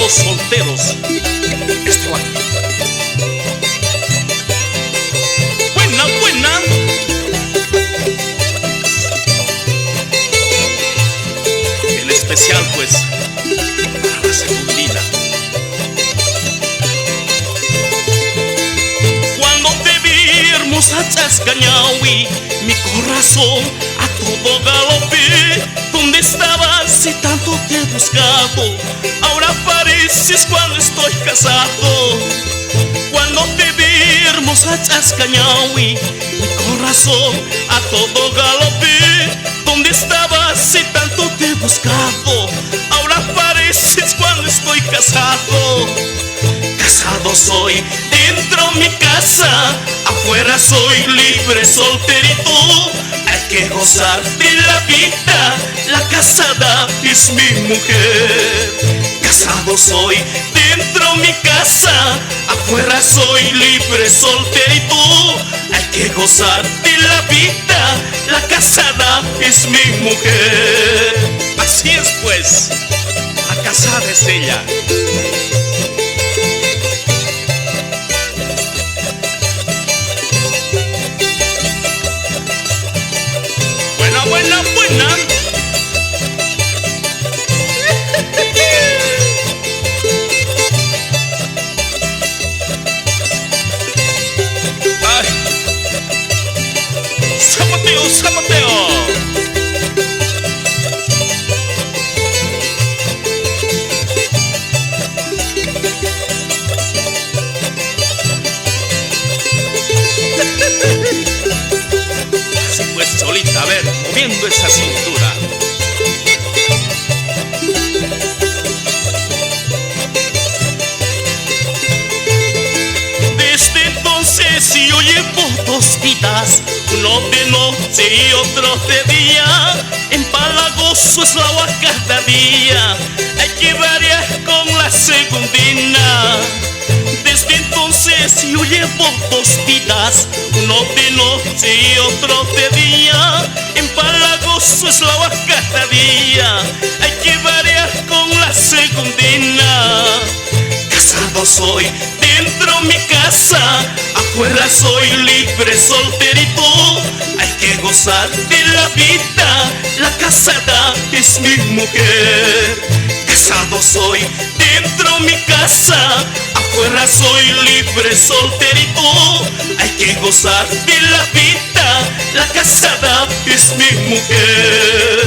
los solteros. Este va. Buena, buena. En especial pues para la segundina. Cuando te vi hermosa Chascañahui, mi corazón a todo galope. ¿Dónde estabas si tanto te he buscado? Ahora apareces cuando estoy casado. Cuando te vi hermosa Chascañahui, mi corazón a todo galope. ¿Dónde estabas si tanto te he buscado? Ahora apareces cuando estoy casado. Casado soy dentro mi casa, afuera soy libre, solterito. Hay que gozar de la vida, la casada es mi mujer. Casado soy dentro mi casa, afuera soy libre, solterito. Hay que gozar de la vida, la casada es mi mujer. Así es pues, la casada es ella. Buena, buena, buena. Ay. Zapateo, zapateo. Así pues, solita, a ver, moviendo esa cintura. Desde entonces yo llevo dos vidas, uno de noche y otro de día. Empalagoso es la agua cada día, hay que variar con la segundina. Desde entonces yo llevo dos vidas, uno de noche y otro de día. Empalagoso es la agua cada día, hay que variar con la segundina. Casado soy dentro mi casa, afuera soy libre, solterito. Hay que gozar de la vida, la casada es mi mujer. Casado soy dentro mi casa, afuera soy libre, solterito. Hay que gozar de la vida, la casada es mi mujer.